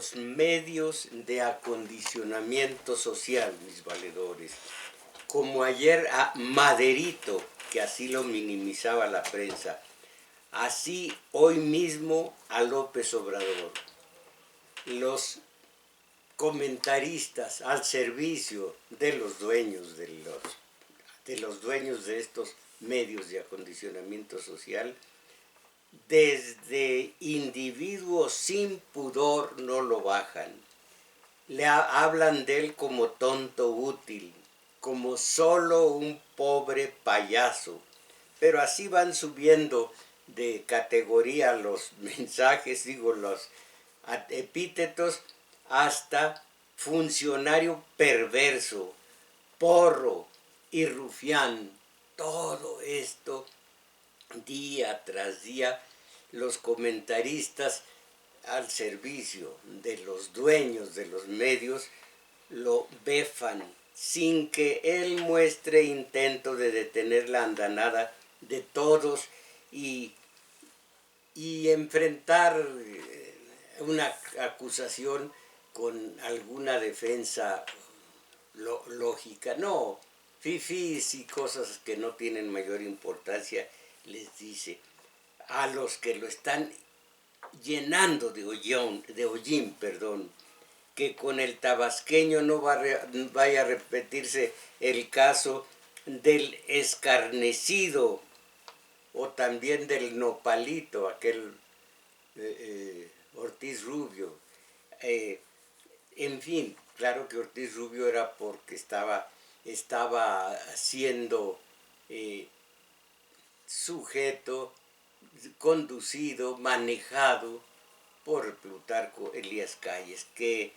los medios de acondicionamiento social, mis valedores. Como ayer a Maderito, que así lo minimizaba la prensa, así hoy mismo a López Obrador. Los comentaristas al servicio de los dueños de estos medios de acondicionamiento social, desde individuos sin pudor no lo bajan. Hablan de él como tonto útil, como solo un pobre payaso, pero así van subiendo de categoría los mensajes, los epítetos, hasta funcionario perverso, porro y rufián. Todo esto, día tras día, los comentaristas al servicio de los dueños de los medios lo befan sin que él muestre intento de detener la andanada de todos y enfrentar una acusación con alguna defensa lógica. No, fifís y cosas que no tienen mayor importancia, les dice a los que lo están llenando de hollín, que con el tabasqueño no vaya a repetirse el caso del escarnecido o también del nopalito, aquel Ortiz Rubio. En fin, claro que Ortiz Rubio era porque estaba siendo sujeto, conducido, manejado por Plutarco Elías Calles, que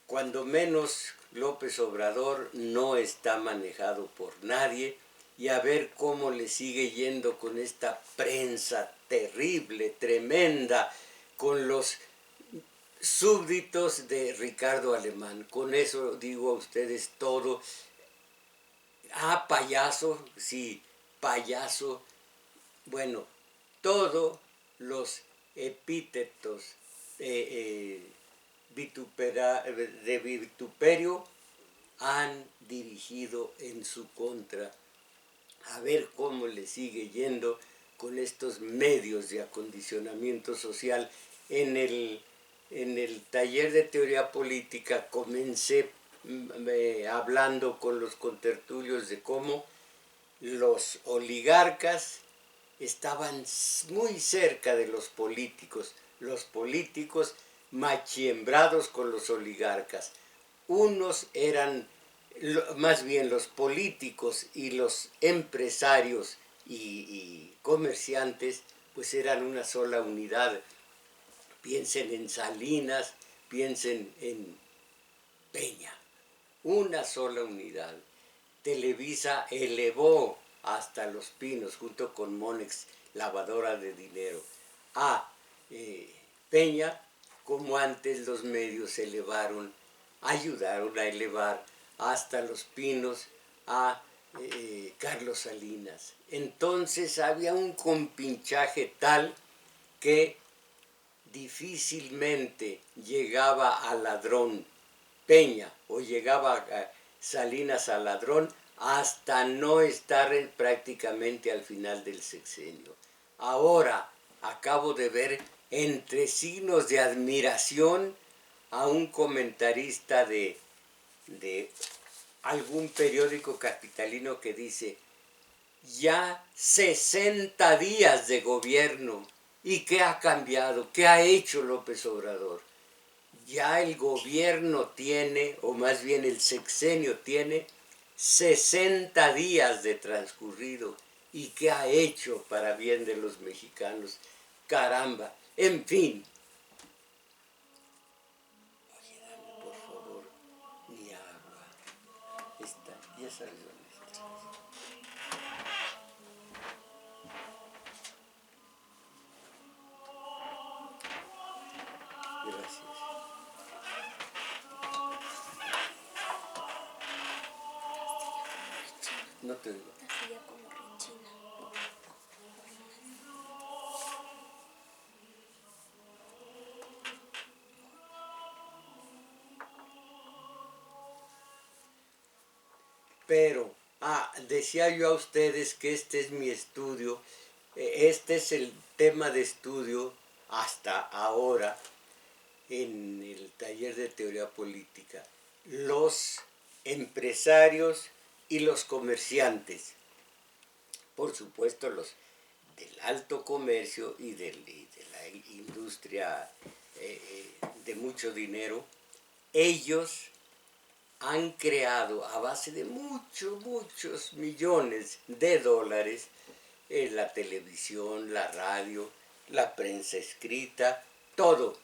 cuando menos López Obrador no está manejado por nadie, y a ver cómo le sigue yendo con esta prensa terrible, tremenda, con los súbditos de Ricardo Alemán. Con eso digo a ustedes todo. Ah, payaso, sí, payaso. Bueno, todos los epítetos de vituperio han dirigido en su contra. A ver cómo le sigue yendo con estos medios de acondicionamiento social. En el taller de teoría política comencé hablando con los contertulios de cómo los oligarcas estaban muy cerca de los políticos machiembrados con los oligarcas. Unos eran, más bien los políticos y los empresarios y comerciantes, pues eran una sola unidad. Piensen en Salinas, piensen en Peña, una sola unidad. Televisa elevó hasta Los Pinos, junto con Monex, lavadora de dinero, a Peña, como antes los medios ayudaron a elevar hasta Los Pinos a Carlos Salinas. Entonces había un compinchaje tal que difícilmente llegaba a ladrón Peña o llegaba a Salinas a ladrón hasta no estar prácticamente al final del sexenio. Ahora acabo de ver entre signos de admiración a un comentarista de algún periódico capitalino que dice: ya 60 días de gobierno. ¿Y qué ha cambiado? ¿Qué ha hecho López Obrador? Ya el gobierno tiene, o más bien el sexenio tiene, 60 días de transcurrido. ¿Y qué ha hecho para bien de los mexicanos? Caramba, en fin. Oye, dame por favor mi agua. Ya sabes dónde está. Gracias. No te digo. Pero, decía yo a ustedes que este es mi estudio, este es el tema de estudio hasta ahora en el taller de teoría política. Los empresarios y los comerciantes, por supuesto los del alto comercio y de la industria de mucho dinero, ellos han creado a base de muchos millones de dólares la televisión, la radio, la prensa escrita, todo.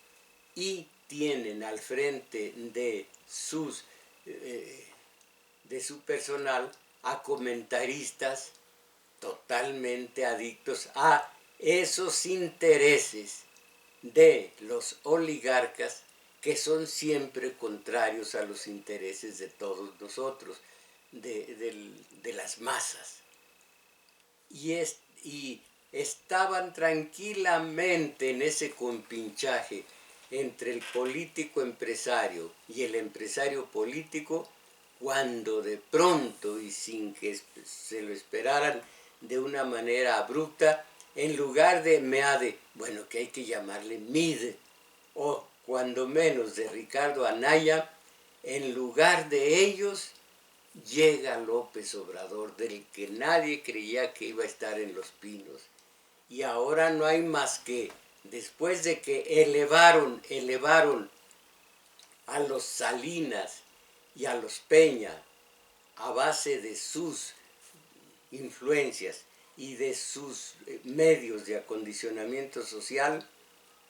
Y tienen al frente de su personal a comentaristas totalmente adictos a esos intereses de los oligarcas que son siempre contrarios a los intereses de todos nosotros, de las masas. Y estaban tranquilamente en ese compinchaje entre el político empresario y el empresario político, cuando de pronto y sin que se lo esperaran de una manera abrupta, en lugar de Meade, bueno, que hay que llamarle Mide, o cuando menos de Ricardo Anaya, en lugar de ellos llega López Obrador, del que nadie creía que iba a estar en Los Pinos. Y ahora no hay más que, después de que elevaron a los Salinas y a los Peña a base de sus influencias y de sus medios de acondicionamiento social,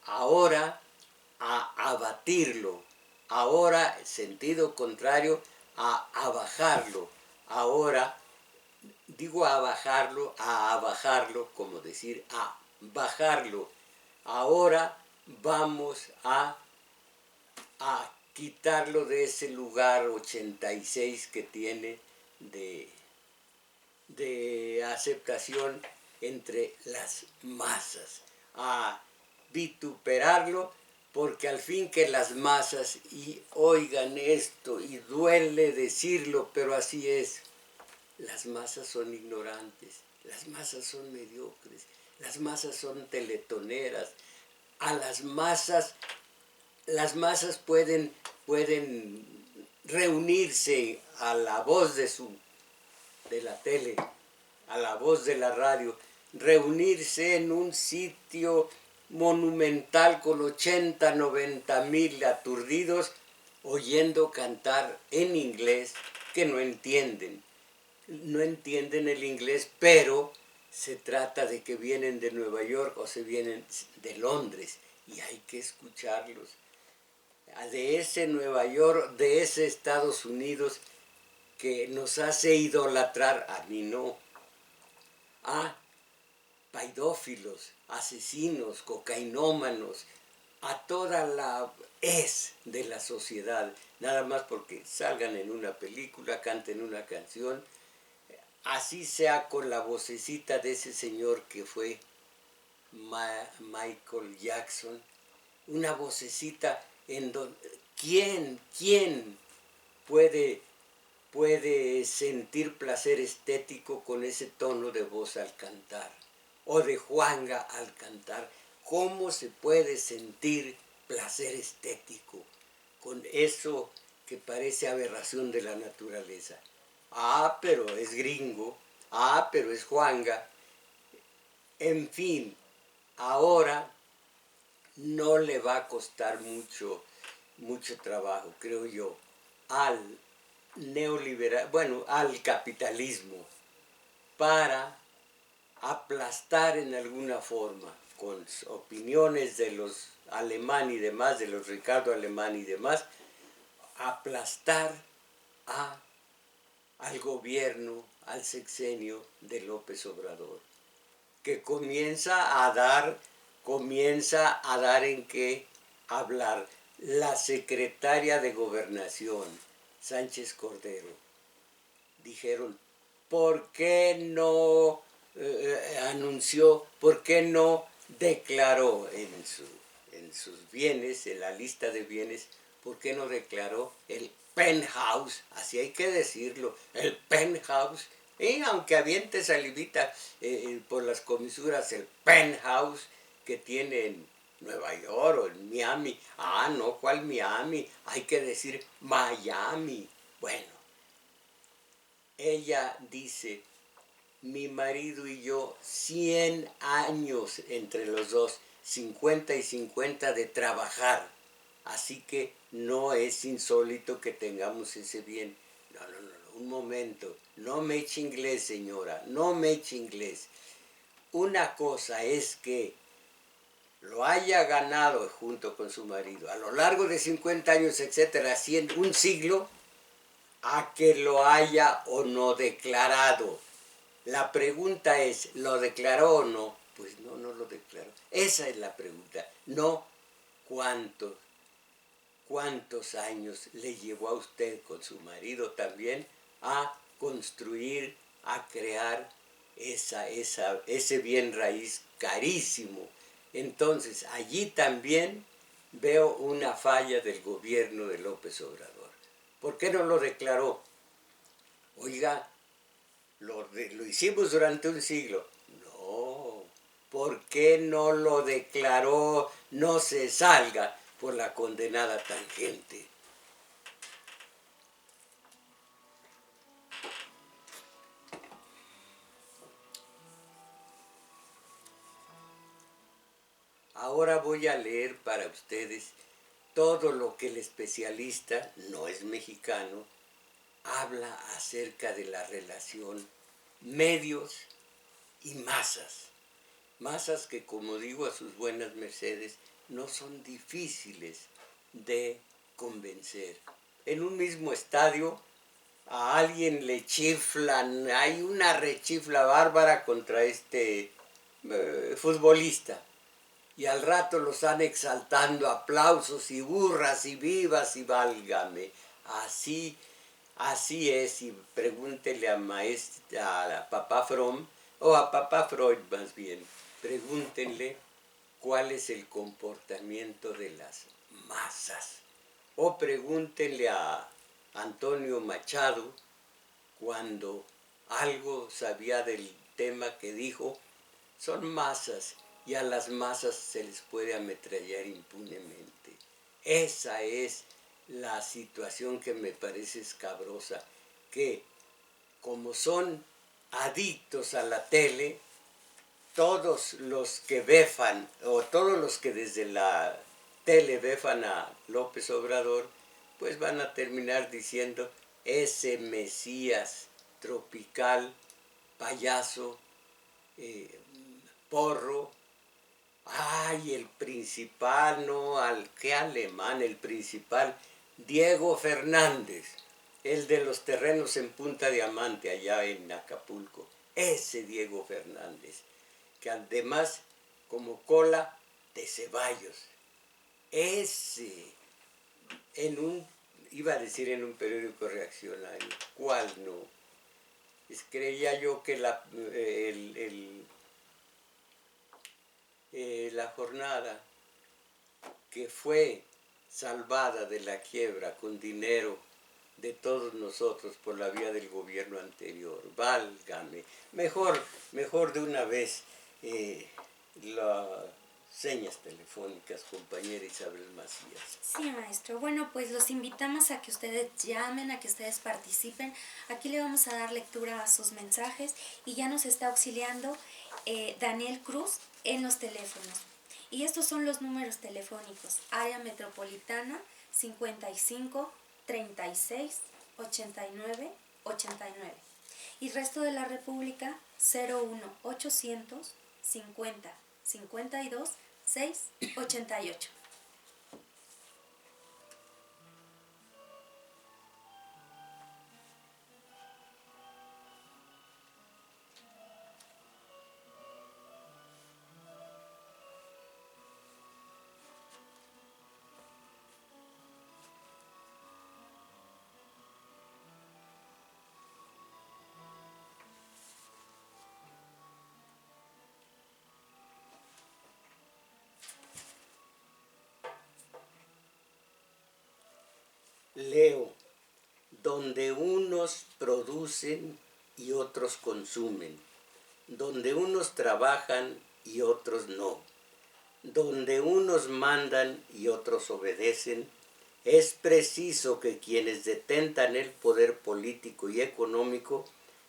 ahora a abatirlo, ahora sentido contrario a bajarlo, ahora digo a bajarlo, como decir a bajarlo, ahora vamos a quitarlo de ese lugar 86 que tiene de aceptación entre las masas, a vituperarlo, porque al fin que las masas, y oigan esto, y duele decirlo, pero así es, las masas son ignorantes, las masas son mediocres, las masas son teletoneras, a las masas pueden reunirse a la voz de la tele, a la voz de la radio, reunirse en un sitio monumental con 80, 90 mil aturdidos, oyendo cantar en inglés que no entienden el inglés, pero se trata de que vienen de Nueva York o se vienen de Londres y hay que escucharlos. De ese Nueva York, de ese Estados Unidos que nos hace idolatrar, a mí no, a pedófilos, asesinos, cocainómanos, a toda la de la sociedad, nada más porque salgan en una película, canten una canción, así sea con la vocecita de ese señor que fue Michael Jackson, una vocecita en donde ¿quién puede sentir placer estético con ese tono de voz al cantar? O de Juanga al cantar. ¿Cómo se puede sentir placer estético con eso que parece aberración de la naturaleza? Pero es gringo. Pero es Juanga. En fin, ahora no le va a costar mucho trabajo, creo yo, al neoliberal, bueno, al capitalismo, para aplastar en alguna forma, con opiniones de los Alemán y demás, de los Ricardo Alemán y demás, aplastar al gobierno, al sexenio de López Obrador, que comienza a dar en qué hablar. La secretaria de Gobernación, Sánchez Cordero, dijeron, ¿por qué no anunció, por qué no declaró en sus bienes, en la lista de bienes, ¿por qué no declaró el penthouse? Así hay que decirlo, el penthouse. Y aunque aviente salivita por las comisuras, el penthouse que tiene en Nueva York o en Miami. Ah, no, ¿cuál Miami? Hay que decir Miami. Bueno, ella dice, mi marido y yo, 100 años entre los dos, 50 y 50 de trabajar. Así que no es insólito que tengamos ese bien. No, no, no, no, un momento. No me eche inglés, señora, no me eche inglés. Una cosa es que lo haya ganado junto con su marido a lo largo de 50 años, etcétera, haciendo un siglo, a que lo haya o no declarado. La pregunta es, ¿lo declaró o no? Pues no, no lo declaró. Esa es la pregunta. No cuántos años le llevó a usted con su marido también a construir, a crear ese bien raíz carísimo. Entonces, allí también veo una falla del gobierno de López Obrador. ¿Por qué no lo declaró? Oiga, lo hicimos durante un siglo. No, ¿por qué no lo declaró? No se salga por la condenada tangente. Ahora voy a leer para ustedes todo lo que el especialista, no es mexicano, habla acerca de la relación medios y masas. Masas que, como digo a sus buenas mercedes, no son difíciles de convencer. En un mismo estadio a alguien le chiflan, hay una rechifla bárbara contra este futbolista. Y al rato lo están exaltando, aplausos y burras y vivas y válgame. Así es, y pregúntele a papá Fromm, o a papá Freud más bien, pregúntenle cuál es el comportamiento de las masas. O pregúntenle a Antonio Machado cuando algo sabía del tema que dijo, son masas y a las masas se les puede ametrallar impunemente. Esa es la situación que me parece escabrosa, que como son adictos a la tele, todos los que befan, o todos los que desde la tele befan a López Obrador, pues van a terminar diciendo, ese Mesías tropical, payaso, porro, ay, el principal, no, qué alemán, el principal, Diego Fernández, el de los terrenos en Punta Diamante, allá en Acapulco, ese Diego Fernández, que además como cola de Ceballos, ese, iba a decir en un periódico reaccionario, ¿cuál no? Creía yo que la jornada que fue salvada de la quiebra con dinero de todos nosotros por la vía del gobierno anterior. Válgame. Mejor de una vez las señas telefónicas, compañera Isabel Macías. Sí, maestro. Bueno, pues los invitamos a que ustedes llamen, a que ustedes participen. Aquí le vamos a dar lectura a sus mensajes y ya nos está auxiliando Daniel Cruz en los teléfonos. Y estos son los números telefónicos. Área metropolitana 55 36 89 89. Y resto de la República 01 800 50 52 6 88. leo, donde unos producen y otros consumen, donde unos trabajan y otros no, donde unos mandan y otros obedecen, es preciso que quienes detentan el poder político y económico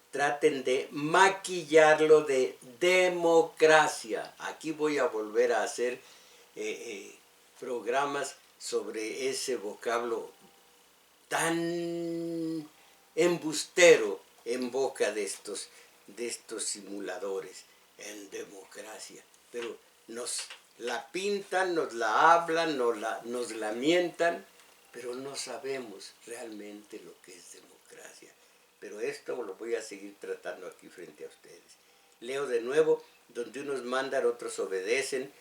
traten de maquillarlo de democracia. Aquí voy a volver a hacer programas sobre ese vocablo tan embustero en boca de estos simuladores en democracia. Pero nos la pintan, nos la hablan, nos la mientan, pero no sabemos realmente lo que es democracia. Pero esto lo voy a seguir tratando aquí frente a ustedes. Leo de nuevo, donde unos mandan, otros obedecen,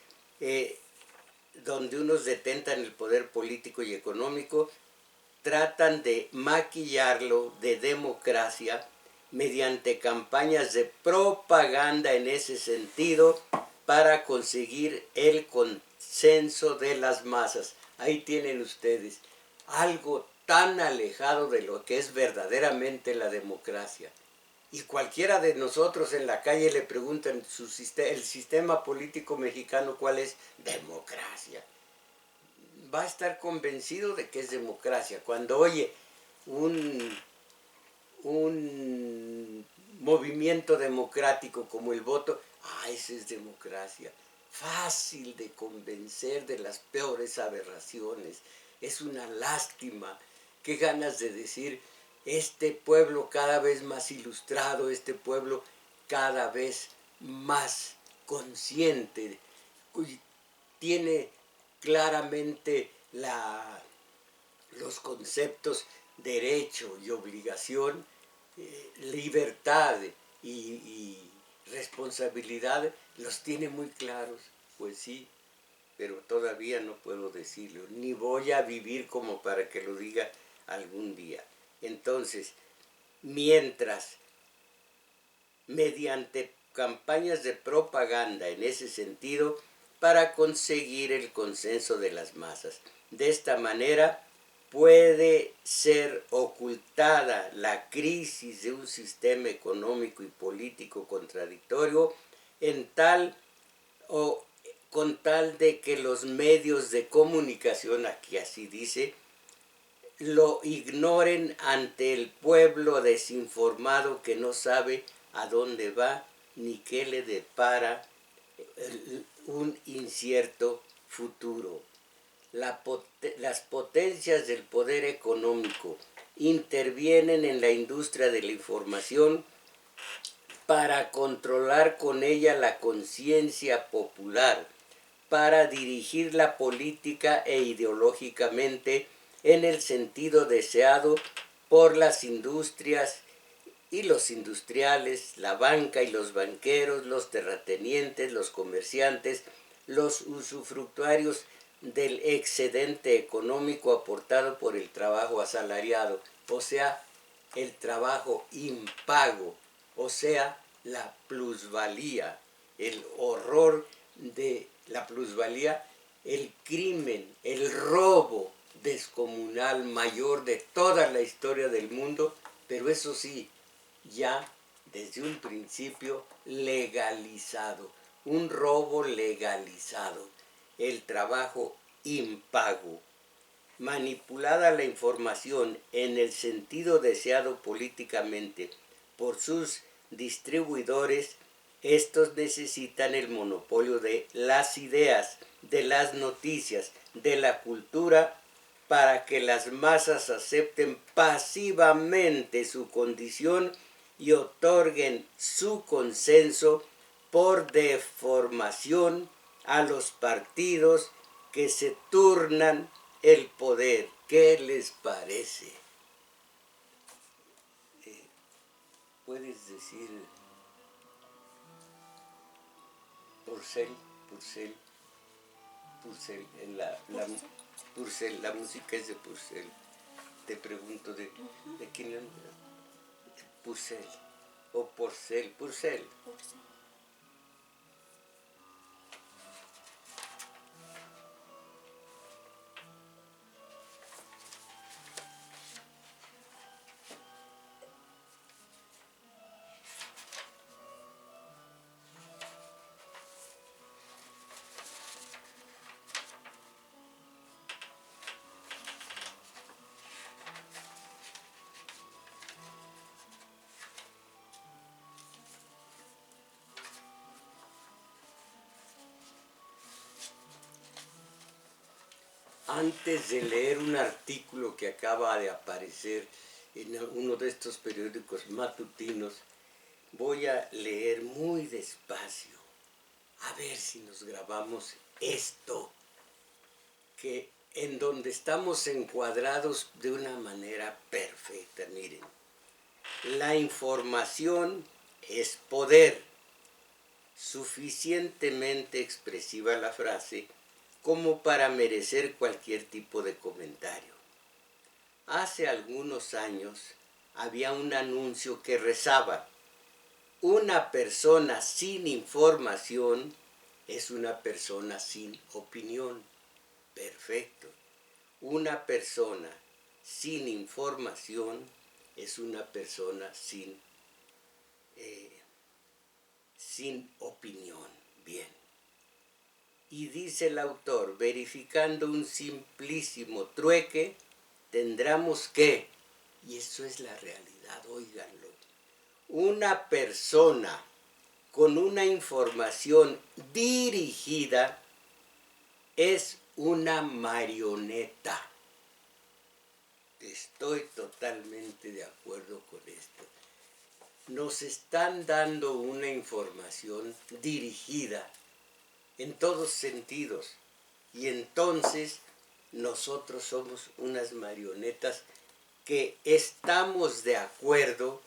donde unos detentan el poder político y económico, tratan de maquillarlo de democracia mediante campañas de propaganda en ese sentido para conseguir el consenso de las masas. Ahí tienen ustedes algo tan alejado de lo que es verdaderamente la democracia. Y cualquiera de nosotros en la calle le preguntan el sistema político mexicano, ¿cuál es? Democracia. Va a estar convencido de que es democracia. Cuando oye un movimiento democrático como el voto, esa es democracia. Fácil de convencer de las peores aberraciones. Es una lástima. Qué ganas de decir, este pueblo cada vez más ilustrado, este pueblo cada vez más consciente, tiene claramente los conceptos derecho y obligación, libertad y responsabilidad, los tiene muy claros. Pues sí, pero todavía no puedo decirlo, ni voy a vivir como para que lo diga algún día. Entonces, mientras mediante campañas de propaganda en ese sentido, para conseguir el consenso de las masas. De esta manera puede ser ocultada la crisis de un sistema económico y político contradictorio con tal de que los medios de comunicación, aquí así dice, lo ignoren ante el pueblo desinformado que no sabe a dónde va ni qué le depara un incierto futuro. Las potencias del poder económico intervienen en la industria de la información para controlar con ella la conciencia popular, para dirigir la política e ideológicamente en el sentido deseado por las industrias y los industriales, la banca y los banqueros, los terratenientes, los comerciantes, los usufructuarios del excedente económico aportado por el trabajo asalariado, o sea, el trabajo impago, o sea, la plusvalía, el horror de la plusvalía, el crimen, el robo descomunal mayor de toda la historia del mundo, pero eso sí, ya desde un principio legalizado, un robo legalizado, el trabajo impago. Manipulada la información en el sentido deseado políticamente por sus distribuidores, estos necesitan el monopolio de las ideas, de las noticias, de la cultura, para que las masas acepten pasivamente su condición y otorguen su consenso por deformación a los partidos que se turnan el poder. ¿Qué les parece? Puedes decir Purcell, Purcell, Purcell, Purcell, la música es de Purcell. Te pregunto de quién es Purcell o Porcel, Purcell. Antes de leer un artículo que acaba de aparecer en uno de estos periódicos matutinos, voy a leer muy despacio, a ver si nos grabamos esto, que en donde estamos encuadrados de una manera perfecta. Miren, la información es poder, suficientemente expresiva la frase como para merecer cualquier tipo de comentario. Hace algunos años había un anuncio que rezaba: una persona sin información es una persona sin opinión. Perfecto. Una persona sin información es una persona sin opinión. Bien. Y dice el autor, verificando un simplísimo trueque, tendremos que, y eso es la realidad, óiganlo, una persona con una información dirigida es una marioneta. Estoy totalmente de acuerdo con esto. Nos están dando una información dirigida en todos sentidos, y entonces nosotros somos unas marionetas que estamos de acuerdo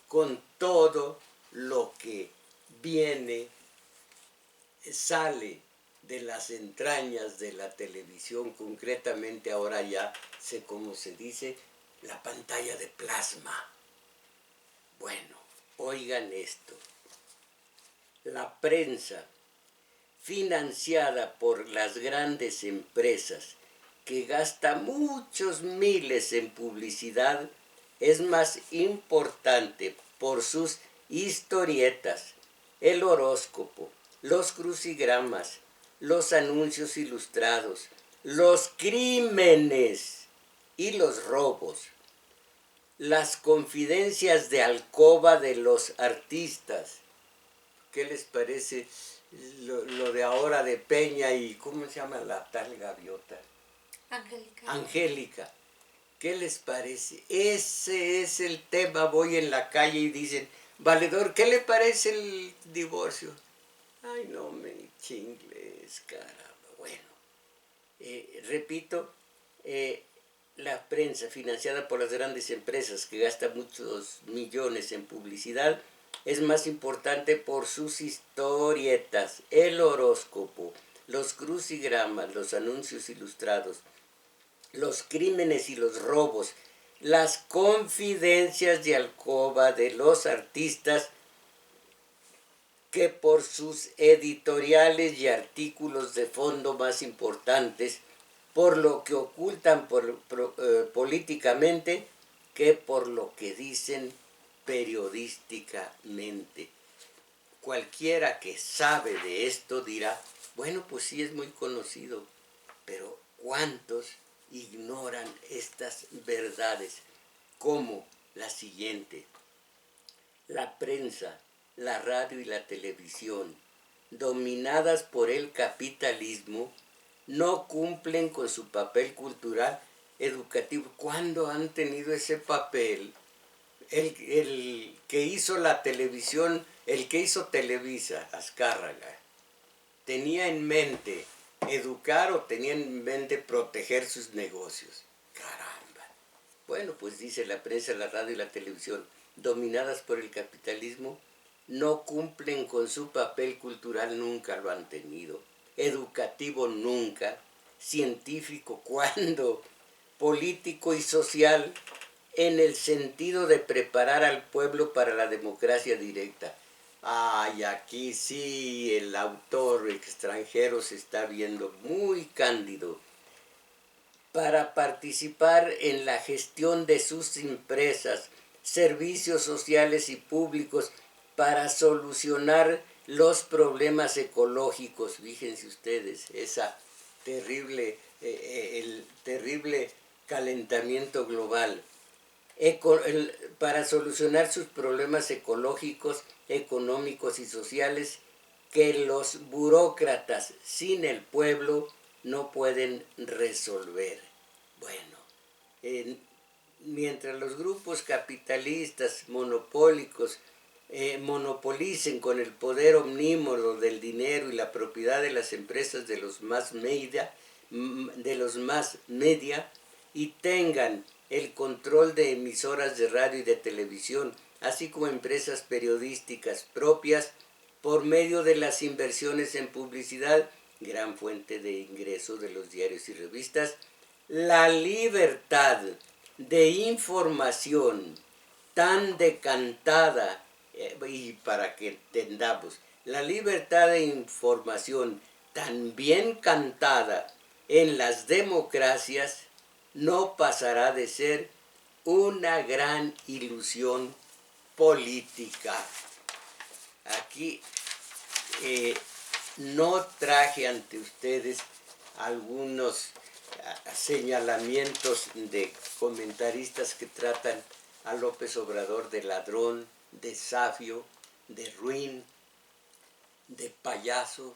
con todo lo que viene, sale de las entrañas de la televisión, concretamente ahora ya sé cómo se dice, la pantalla de plasma. Bueno, oigan esto. La prensa, financiada por las grandes empresas, que gasta muchos miles en publicidad, es más importante por sus historietas, el horóscopo, los crucigramas, los anuncios ilustrados, los crímenes y los robos, las confidencias de alcoba de los artistas. ¿Qué les parece lo de ahora de Peña y cómo se llama la tal gaviota? Angélica. Angélica. ¿Qué les parece? Ese es el tema. Voy en la calle y dicen, valedor, ¿qué le parece el divorcio? Ay, no me chingles, caramba. Bueno, repito, la prensa financiada por las grandes empresas que gasta muchos millones en publicidad es más importante por sus historietas, el horóscopo, los crucigramas, los anuncios ilustrados, los crímenes y los robos, las confidencias de alcoba de los artistas, que por sus editoriales y artículos de fondo más importantes, por lo que ocultan políticamente, que por lo que dicen periodísticamente. Cualquiera que sabe de esto dirá, bueno, pues sí es muy conocido, pero ¿cuántos ignoran estas verdades? Como la siguiente: la prensa, la radio y la televisión, dominadas por el capitalismo, no cumplen con su papel cultural educativo. ¿Cuándo han tenido ese papel? El que hizo la televisión, el que hizo Televisa, Azcárraga, tenía en mente educar o tenía en mente proteger sus negocios. Caramba. Bueno, pues dice la prensa, la radio y la televisión, dominadas por el capitalismo, no cumplen con su papel cultural, nunca lo han tenido, educativo nunca, científico cuando, político y social, en el sentido de preparar al pueblo para la democracia directa. Ay, aquí sí el autor extranjero se está viendo muy cándido. Para participar en la gestión de sus empresas, servicios sociales y públicos, para solucionar los problemas ecológicos. Fíjense ustedes, el terrible calentamiento global. Para solucionar sus problemas ecológicos, económicos y sociales, que los burócratas sin el pueblo no pueden resolver. Bueno, mientras los grupos capitalistas monopólicos monopolicen con el poder omnímodo del dinero y la propiedad de las empresas de los más media y tengan el control de emisoras de radio y de televisión, así como empresas periodísticas propias por medio de las inversiones en publicidad, gran fuente de ingresos de los diarios y revistas, la libertad de información tan decantada, y para que entendamos, la libertad de información tan bien cantada en las democracias no pasará de ser una gran ilusión política. Aquí no traje ante ustedes algunos señalamientos de comentaristas que tratan a López Obrador de ladrón, de safio, de ruin, de payaso,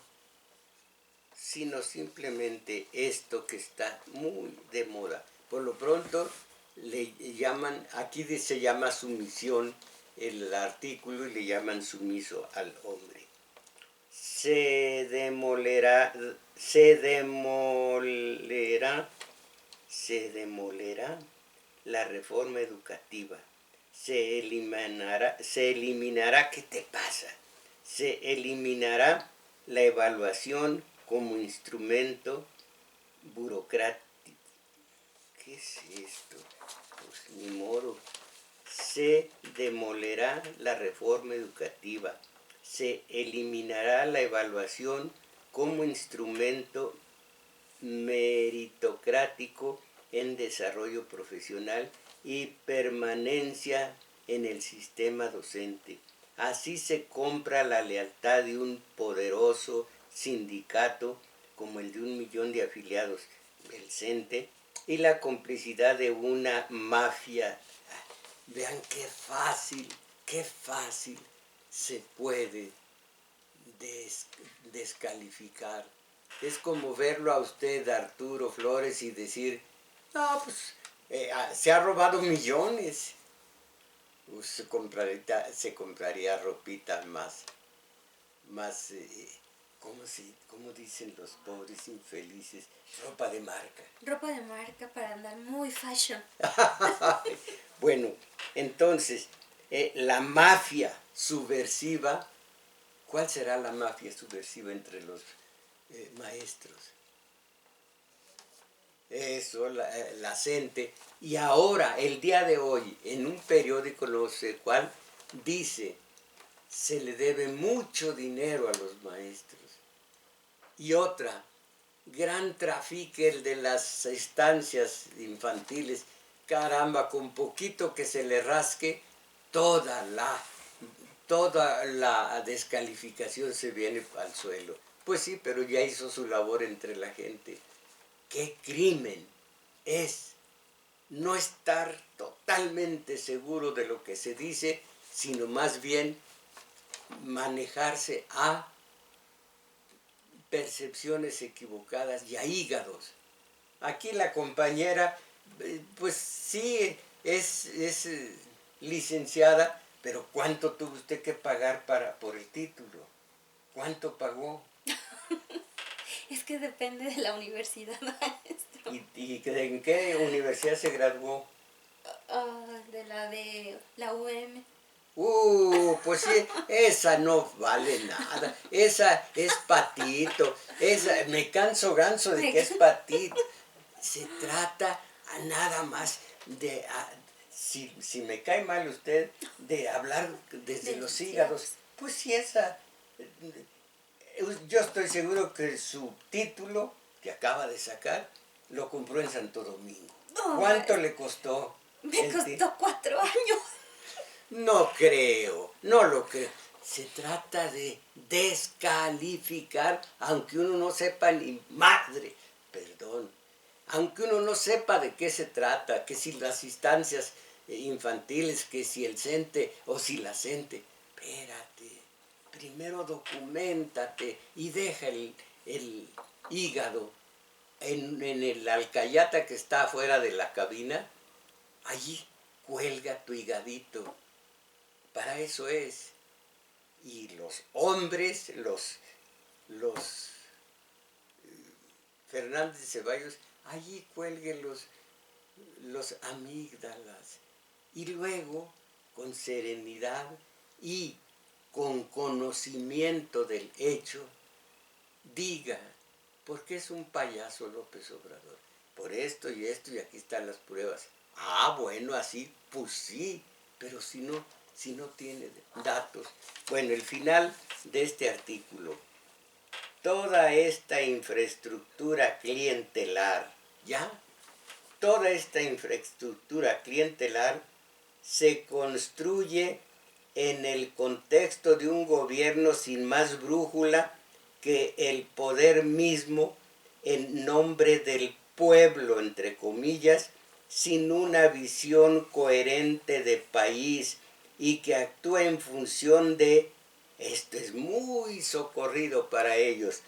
sino simplemente esto que está muy de moda. Por lo pronto le llaman, aquí se llama sumisión el artículo y le llaman sumiso al hombre. Se demolerá la reforma educativa. Se eliminará, ¿qué te pasa? Se eliminará la evaluación como instrumento burocrático. ¿Qué es esto? Pues ni modo. Se demolerá la reforma educativa. Se eliminará la evaluación como instrumento meritocrático en desarrollo profesional y permanencia en el sistema docente. Así se compra la lealtad de un poderoso sindicato como el de 1 millón de afiliados, el CENTE, y la complicidad de una mafia. Vean qué fácil se puede descalificar. Es como verlo a usted, Arturo Flores, y decir, no, pues se ha robado millones. Pues, se compraría ropita más ¿cómo dicen los pobres infelices? Ropa de marca. Ropa de marca para andar muy fashion. Bueno, entonces, la mafia subversiva, ¿cuál será la mafia subversiva entre los maestros? Eso, la gente. Y ahora, el día de hoy, en un periódico, no sé cuál, dice, se le debe mucho dinero a los maestros. Y otra, gran trafique el de las estancias infantiles. Caramba, con poquito que se le rasque, toda la descalificación se viene al suelo. Pues sí, pero ya hizo su labor entre la gente. ¿Qué crimen es no estar totalmente seguro de lo que se dice, sino más bien manejarse a percepciones equivocadas y a hígados? Aquí la compañera, pues sí, es licenciada, pero ¿cuánto tuvo usted que pagar por el título? ¿Cuánto pagó? Es que depende de la universidad, maestro. ¿Y en qué universidad se graduó? De la UM. Pues sí, esa no vale nada. Esa es patito. Me canso ganso de que es patito. Se trata nada más de, si me cae mal usted, de hablar desde los hígados. Pues sí, yo estoy seguro que su título que acaba de sacar lo compró en Santo Domingo. No, ¿cuánto le costó? Me costó 4 años. No creo, no lo creo. Se trata de descalificar, aunque uno no sepa ni madre, perdón, aunque uno no sepa de qué se trata, que si las instancias infantiles, que si el CENTE o si la CENTE. Espérate, primero documéntate y deja el hígado en el alcayata que está afuera de la cabina, allí cuelga tu higadito. Para eso es. Y los hombres, los Fernández de Ceballos, allí cuelguen los amígdalas. Y luego, con serenidad y con conocimiento del hecho, diga, ¿por qué es un payaso López Obrador? Por esto y aquí están las pruebas. Ah, bueno, así, pues sí, pero si no tiene datos. Bueno, el final de este artículo. Toda esta infraestructura clientelar, ¿ya? Toda esta infraestructura clientelar se construye en el contexto de un gobierno sin más brújula que el poder mismo en nombre del pueblo, entre comillas, sin una visión coherente de país y que actúa en función de, esto es muy socorrido para ellos,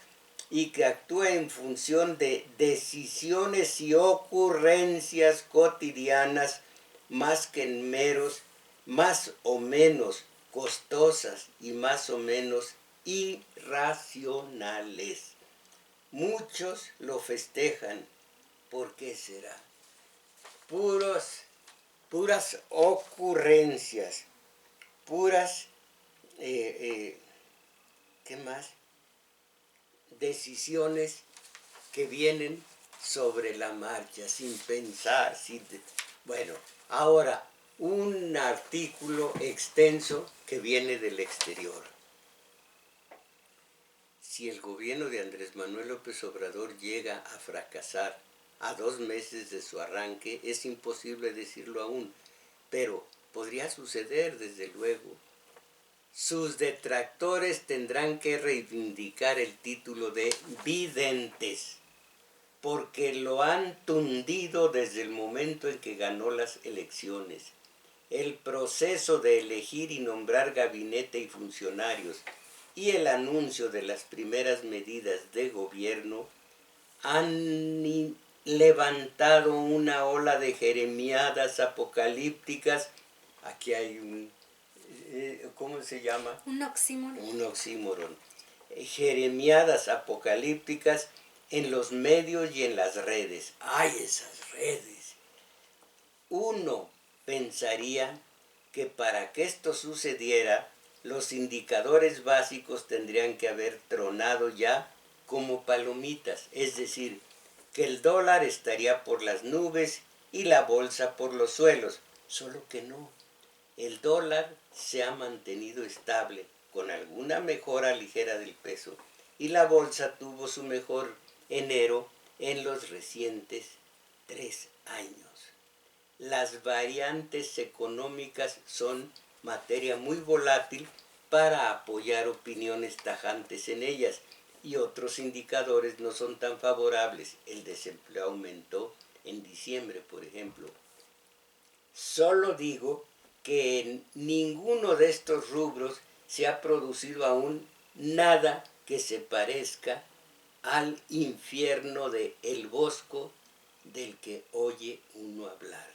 y que actúa en función de decisiones y ocurrencias cotidianas más que en meros, más o menos costosas y más o menos irracionales. Muchos lo festejan. ¿Por qué será? Puras ocurrencias, puras, ¿qué más? Decisiones que vienen sobre la marcha, sin pensar, Bueno, ahora, un artículo extenso que viene del exterior. Si el gobierno de Andrés Manuel López Obrador llega a fracasar a 2 meses de su arranque, es imposible decirlo aún, pero podría suceder desde luego. Sus detractores tendrán que reivindicar el título de videntes, porque lo han tundido desde el momento en que ganó las elecciones. El proceso de elegir y nombrar gabinete y funcionarios y el anuncio de las primeras medidas de gobierno han levantado una ola de jeremiadas apocalípticas. Aquí hay un, ¿cómo se llama? Un oxímoron. Un oxímoron. Jeremiadas apocalípticas en los medios y en las redes. ¡Ay, esas redes! Uno pensaría que para que esto sucediera, los indicadores básicos tendrían que haber tronado ya como palomitas, es decir, que el dólar estaría por las nubes y la bolsa por los suelos, solo que no. El dólar se ha mantenido estable, con alguna mejora ligera del peso, y la bolsa tuvo su mejor enero en los recientes 3 años. Las variantes económicas son materia muy volátil para apoyar opiniones tajantes en ellas, y otros indicadores no son tan favorables. El desempleo aumentó en diciembre, por ejemplo. Solo digo que en ninguno de estos rubros se ha producido aún nada que se parezca al infierno de El Bosco del que oye uno hablar.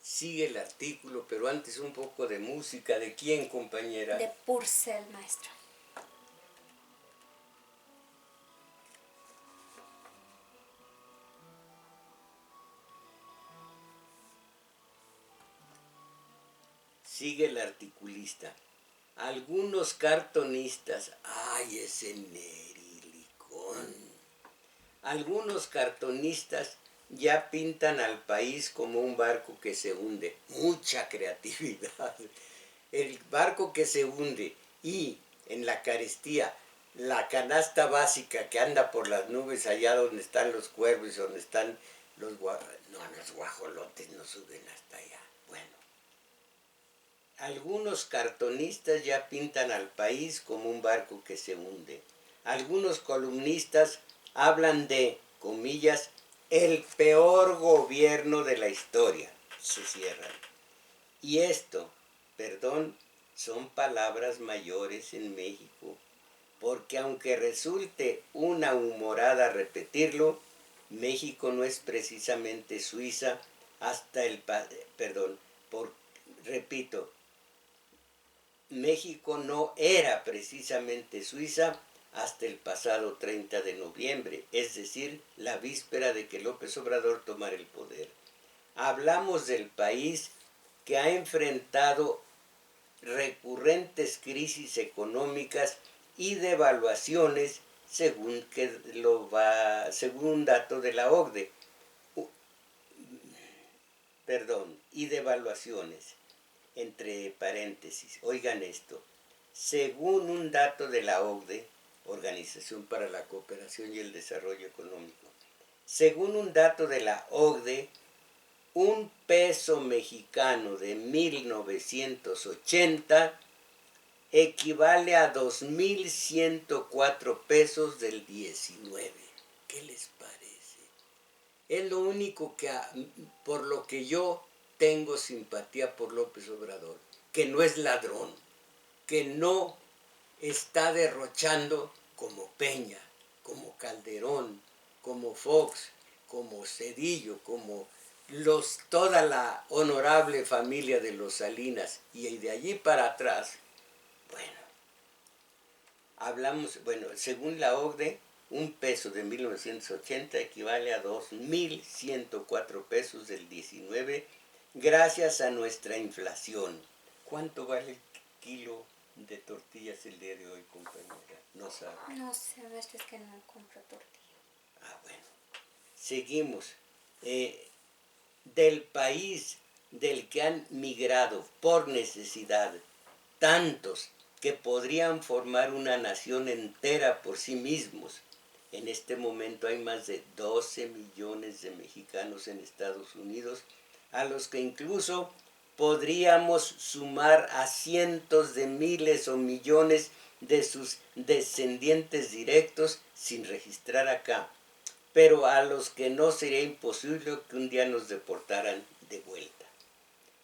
Sigue el artículo, pero antes un poco de música. ¿De quién, compañera? De Purcell, maestro. Sigue el articulista. Algunos cartonistas, ¡ay, ese nerilicón! Algunos cartonistas ya pintan al país como un barco que se hunde. Mucha creatividad. El barco que se hunde y en la carestía, la canasta básica que anda por las nubes allá donde están los cuervos, donde están los los guajolotes no suben hasta allá. Bueno. Algunos cartonistas ya pintan al país como un barco que se hunde. Algunos columnistas hablan de, comillas, el peor gobierno de la historia. Se cierran. Y esto, perdón, son palabras mayores en México, porque aunque resulte una humorada repetirlo, México no es precisamente Suiza hasta el... Perdón, repito, México no era precisamente Suiza hasta el pasado 30 de noviembre, es decir, la víspera de que López Obrador tomara el poder. Hablamos del país que ha enfrentado recurrentes crisis económicas y devaluaciones según un dato de la OCDE. Y devaluaciones, entre paréntesis, oigan esto, según un dato de la OCDE, Organización para la Cooperación y el Desarrollo Económico, según un dato de la OCDE, un peso mexicano de 1980 equivale a 2.104 pesos del 19. ¿Qué les parece? Es lo único por lo que yo tengo simpatía por López Obrador, que no es ladrón, que no está derrochando como Peña, como Calderón, como Fox, como Cedillo, como toda la honorable familia de los Salinas, y de allí para atrás, según la OCDE, un peso de 1980 equivale a 2.104 pesos del 19, gracias a nuestra inflación. ¿Cuánto vale el kilo de tortillas el día de hoy, compañera? No sabe. No sé, a veces es que no compro tortilla. Bueno. Seguimos. Del país del que han migrado por necesidad tantos que podrían formar una nación entera por sí mismos. En este momento hay más de 12 millones de mexicanos en Estados Unidos, a los que incluso podríamos sumar a cientos de miles o millones de sus descendientes directos sin registrar acá, pero a los que no sería imposible que un día nos deportaran de vuelta.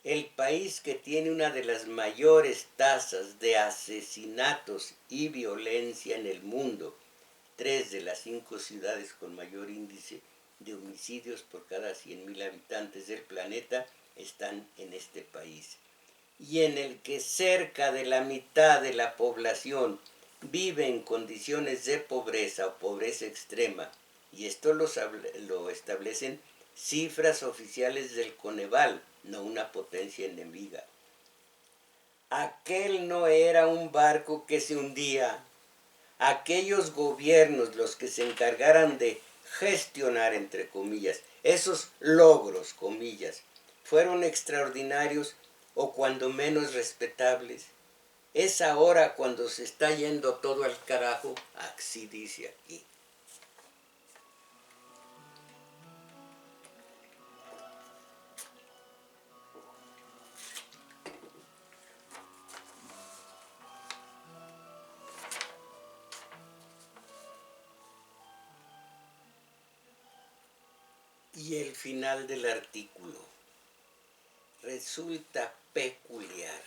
El país que tiene una de las mayores tasas de asesinatos y violencia en el mundo, 3 de las 5 ciudades con mayor índice de homicidios por cada 100.000 habitantes del planeta están en este país, y en el que cerca de la mitad de la población vive en condiciones de pobreza o pobreza extrema, y esto lo establecen cifras oficiales del Coneval, no una potencia enemiga. Aquel no era un barco que se hundía. Aquellos gobiernos los que se encargaran de gestionar, entre comillas, esos logros, comillas, fueron extraordinarios o cuando menos respetables. Es ahora cuando se está yendo todo al carajo, así dice aquí. Y el final del artículo. Resulta peculiar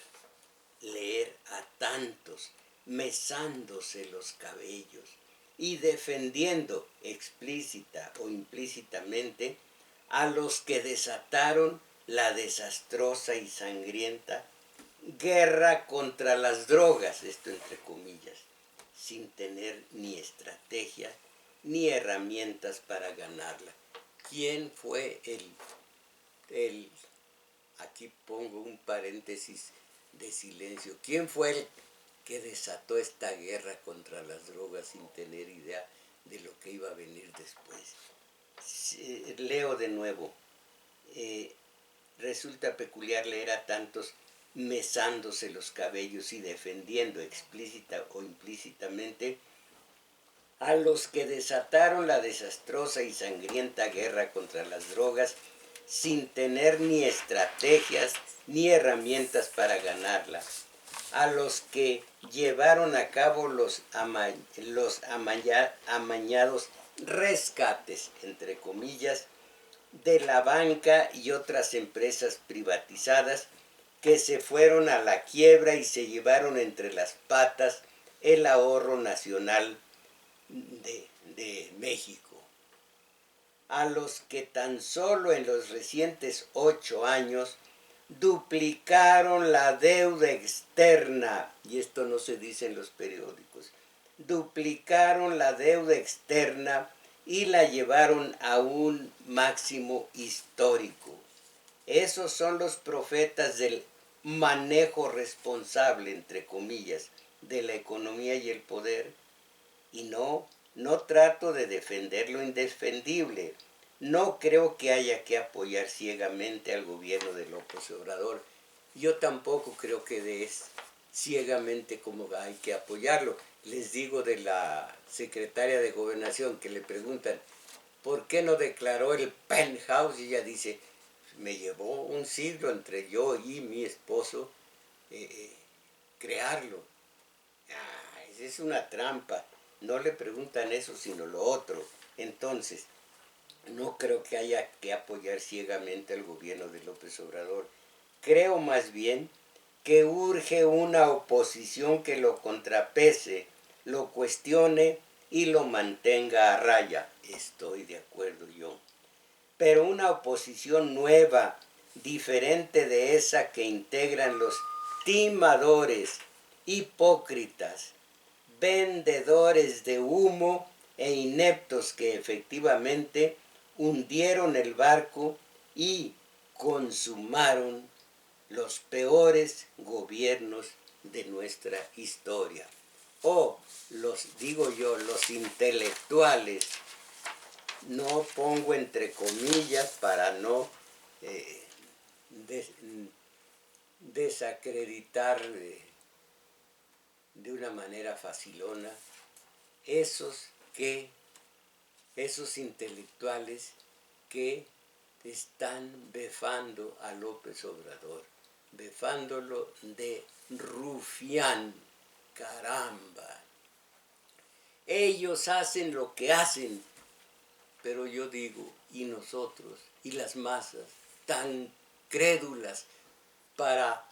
leer a tantos mesándose los cabellos y defendiendo explícita o implícitamente a los que desataron la desastrosa y sangrienta guerra contra las drogas, esto entre comillas, sin tener ni estrategia ni herramientas para ganarla. ¿Quién fue aquí pongo un paréntesis de silencio, quién fue el que desató esta guerra contra las drogas sin tener idea de lo que iba a venir después? Leo de nuevo. Resulta peculiar leer a tantos mesándose los cabellos y defendiendo explícita o implícitamente a los que desataron la desastrosa y sangrienta guerra contra las drogas sin tener ni estrategias ni herramientas para ganarla, a los que llevaron a cabo los amañados rescates, entre comillas, de la banca y otras empresas privatizadas que se fueron a la quiebra y se llevaron entre las patas el ahorro nacional de México. a los que tan solo en los recientes 8 años duplicaron la deuda externa, y esto no se dice en los periódicos, duplicaron la deuda externa y la llevaron a un máximo histórico. Esos son los profetas del manejo responsable, entre comillas, de la economía y el poder. Y no trato de defender lo indefendible. No creo que haya que apoyar ciegamente al gobierno de López Obrador. Yo tampoco creo que es ciegamente como hay que apoyarlo. Les digo de la secretaria de Gobernación que le preguntan, ¿por qué no declaró el penthouse? Y ella dice, me llevó un siglo entre yo y mi esposo crearlo. Esa es una trampa. No le preguntan eso, sino lo otro. Entonces, no creo que haya que apoyar ciegamente al gobierno de López Obrador. Creo más bien que urge una oposición que lo contrapese, lo cuestione y lo mantenga a raya. Estoy de acuerdo yo. Pero una oposición nueva, diferente de esa que integran los timadores, hipócritas, vendedores de humo e ineptos que efectivamente hundieron el barco y consumaron los peores gobiernos de nuestra historia. O digo yo, los intelectuales, no pongo entre comillas para no desacreditar de una manera facilona esos intelectuales que están befando a López Obrador, befándolo de rufián. Caramba, ellos hacen lo que hacen, pero yo digo, y nosotros, y las masas tan crédulas para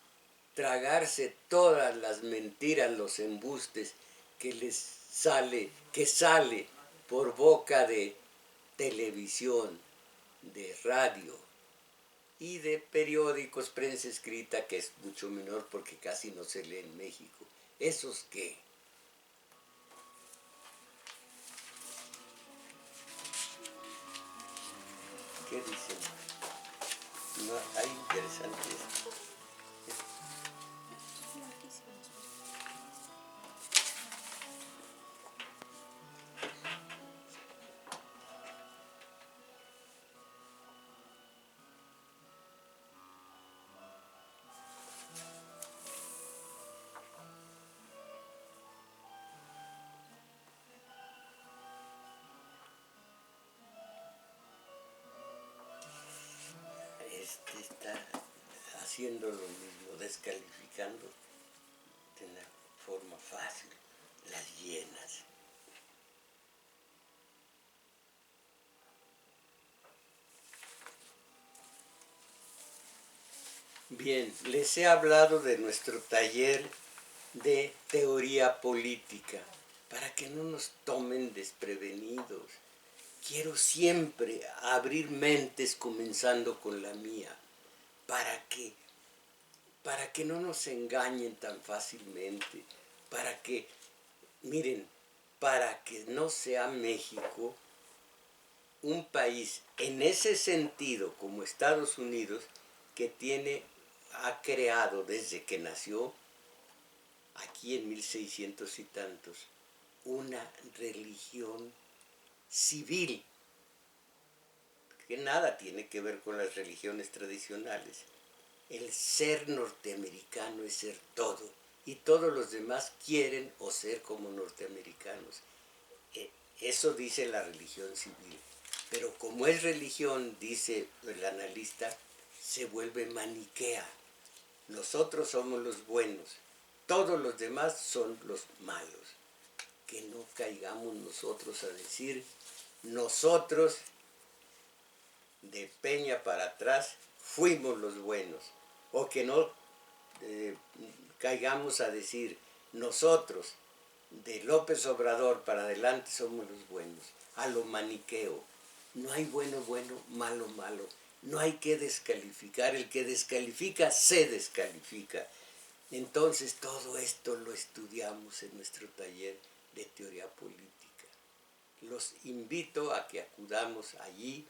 tragarse todas las mentiras, los embustes que sale por boca de televisión, de radio y de periódicos, prensa escrita, que es mucho menor porque casi no se lee en México. ¿Esos qué? ¿Qué dicen? No, hay interesantes. Está haciendo lo mismo, descalificando de una forma fácil las hienas. Bien, les he hablado de nuestro taller de teoría política para que no nos tomen desprevenidos. Quiero siempre abrir mentes comenzando con la mía, para que no nos engañen tan fácilmente, para que no sea México un país en ese sentido como Estados Unidos, que ha creado desde que nació, aquí en 1600 y tantos, una religión civil, que nada tiene que ver con las religiones tradicionales. El ser norteamericano es ser todo, y todos los demás quieren o ser como norteamericanos. Eso dice la religión civil. Pero como es religión, dice el analista, se vuelve maniquea. Nosotros somos los buenos, todos los demás son los malos. Que no caigamos nosotros a decir, nosotros de Peña para atrás fuimos los buenos, o que no caigamos a decir, nosotros de López Obrador para adelante somos los buenos, a lo maniqueo. No hay bueno, bueno, malo, malo. No hay que descalificar. El que descalifica, se descalifica. Entonces todo esto lo estudiamos en nuestro taller de teoría política. Los invito a que acudamos allí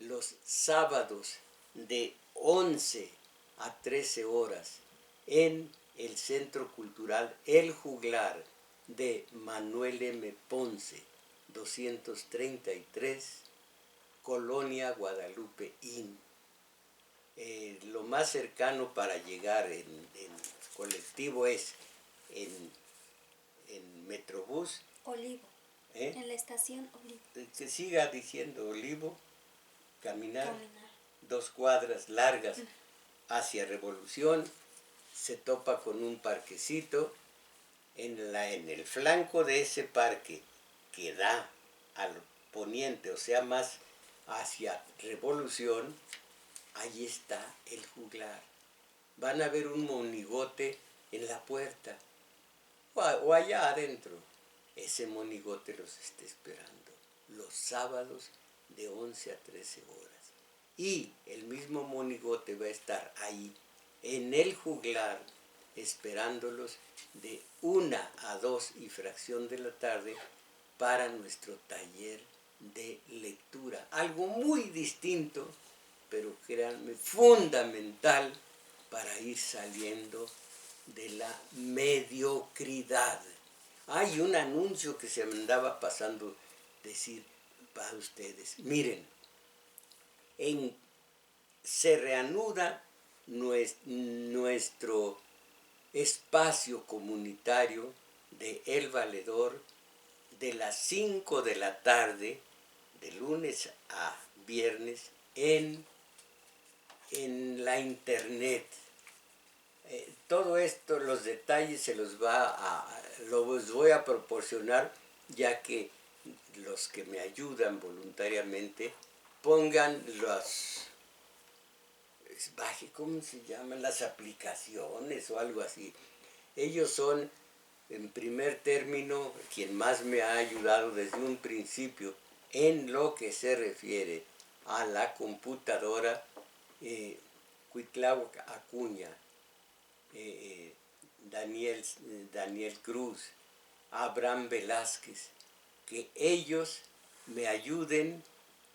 los sábados de 11 a 13 horas en el Centro Cultural El Juglar de Manuel M. Ponce, 233, Colonia Guadalupe Inn. Lo más cercano para llegar en colectivo es en Metrobús. Olivo. En la estación Olivo. Que siga diciendo Olivo, caminar 2 cuadras largas hacia Revolución, se topa con un parquecito. En el flanco de ese parque que da al poniente, o sea, más hacia Revolución, ahí está el juglar. Van a ver un monigote en la puerta o allá adentro. Ese monigote los está esperando los sábados de 11 a 13 horas. Y el mismo monigote va a estar ahí en el juglar esperándolos de 1 a 2 y fracción de la tarde para nuestro taller de lectura. Algo muy distinto, pero créanme, fundamental para ir saliendo de la mediocridad. Hay un anuncio que se me andaba pasando decir para ustedes. Miren, se reanuda nuestro espacio comunitario de El Valedor de las 5 de la tarde, de lunes a viernes, en la internet. Todo esto, los detalles se los voy a proporcionar, ya que los que me ayudan voluntariamente pongan ¿cómo se llaman? Las aplicaciones o algo así. Ellos son, en primer término, quien más me ha ayudado desde un principio en lo que se refiere a la computadora, Cuitláhuac Acuña, Daniel Cruz, Abraham Velázquez, que ellos me ayuden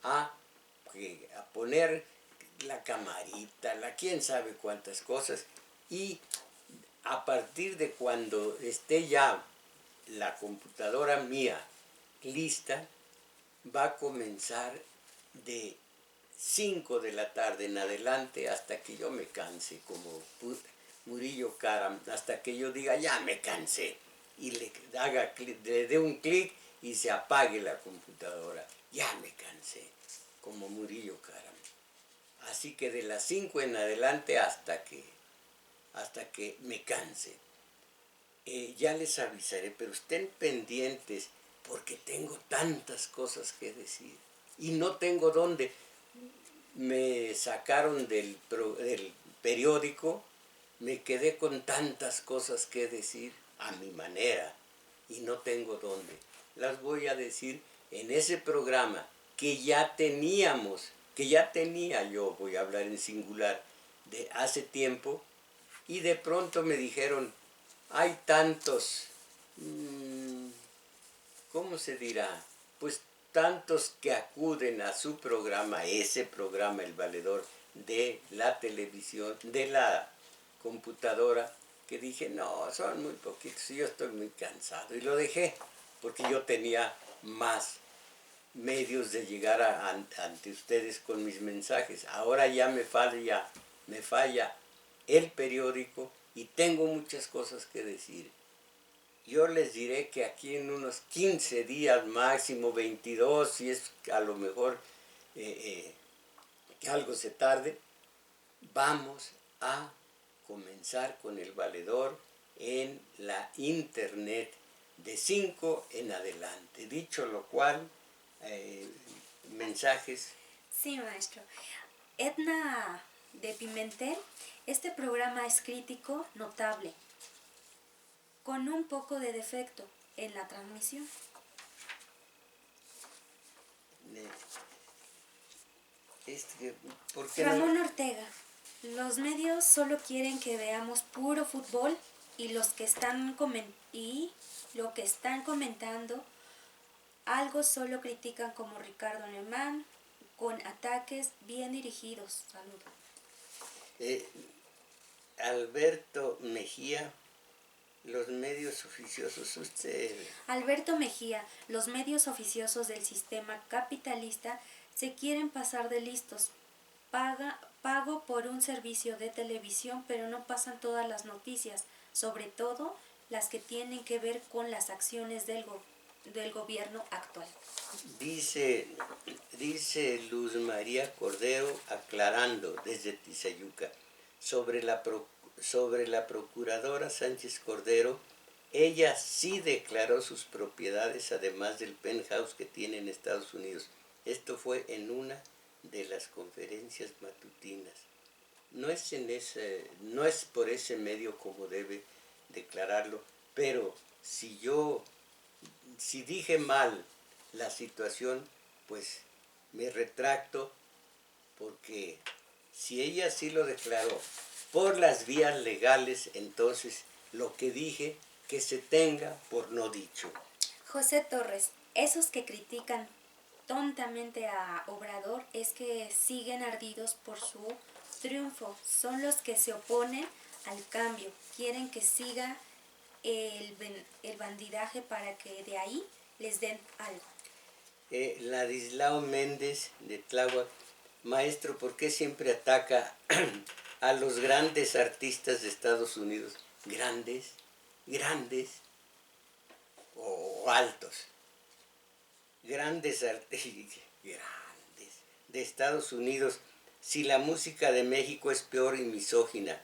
a poner la camarita, quién sabe cuántas cosas, y a partir de cuando esté ya la computadora mía lista, va a comenzar de 5 de la tarde en adelante hasta que yo me canse, como Murillo Karam, hasta que yo diga ya me cansé y le dé un clic y se apague la computadora. Ya me cansé, como Murillo Karam. Así que de las 5 en adelante hasta que me canse. Ya les avisaré, pero estén pendientes porque tengo tantas cosas que decir y no tengo dónde. Me sacaron del periódico, me quedé con tantas cosas que decir a mi manera y no tengo dónde. Las voy a decir en ese programa que ya tenía yo, voy a hablar en singular, de hace tiempo, y de pronto me dijeron, hay tantos, ¿cómo se dirá? Pues tantos que acuden a su programa, ese programa, El Valedor, de la televisión, de la computadora, que dije, no, son muy poquitos, y yo estoy muy cansado, y lo dejé, porque yo tenía más medios de llegar ante ustedes con mis mensajes. Ahora ya me falla el periódico y tengo muchas cosas que decir. Yo les diré que aquí en unos 15 días, máximo 22, si es a lo mejor que algo se tarde, vamos a comenzar con El Valedor en la internet de 5 en adelante. Dicho lo cual, mensajes. Sí, maestro. Edna de Pimentel, este programa es crítico, notable, con un poco de defecto en la transmisión. ¿Por qué Ramón Ortega, los medios solo quieren que veamos puro fútbol y lo que están comentando algo solo critican como Ricardo Alemán con ataques bien dirigidos. Saludos. Alberto Mejía, los medios oficiosos, Alberto Mejía, los medios oficiosos del sistema capitalista se quieren pasar de listos. Pago por un servicio de televisión, pero no pasan todas las noticias, sobre todo las que tienen que ver con las acciones del gobierno actual. Dice Luz María Cordero, aclarando desde Tizayuca, sobre la procuradora Sánchez Cordero, ella sí declaró sus propiedades, además del penthouse que tiene en Estados Unidos. Esto fue en una de las conferencias matutinas. No es por ese medio como debe declararlo, pero si dije mal la situación, pues me retracto, porque si ella sí lo declaró por las vías legales, entonces lo que dije que se tenga por no dicho. José Torres, esos que critican tontamente a Obrador es que siguen ardidos por su triunfo, son los que se oponen al cambio, quieren que siga el bandidaje para que de ahí les den algo. Ladislao Méndez de Tláhuac, maestro, ¿por qué siempre ataca a los grandes artistas de Estados Unidos? Grandes o altos. Grandes artistas de Estados Unidos. Si la música de México es peor y misógina,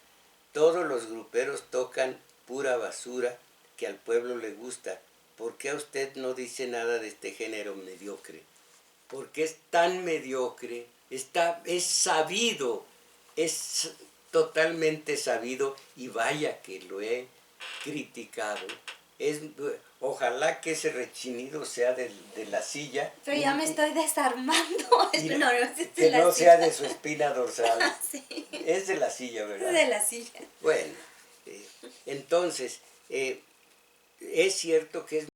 todos los gruperos tocan pura basura que al pueblo le gusta. ¿Por qué a usted no dice nada de este género mediocre? Porque es tan mediocre, es sabido, es totalmente sabido, y vaya que lo he criticado. Ojalá que ese rechinido sea de la silla. Pero ya me estoy desarmando. Que no sea de su espina dorsal. Sí. Es de la silla, ¿verdad? Es de la silla. Bueno, entonces, es cierto que es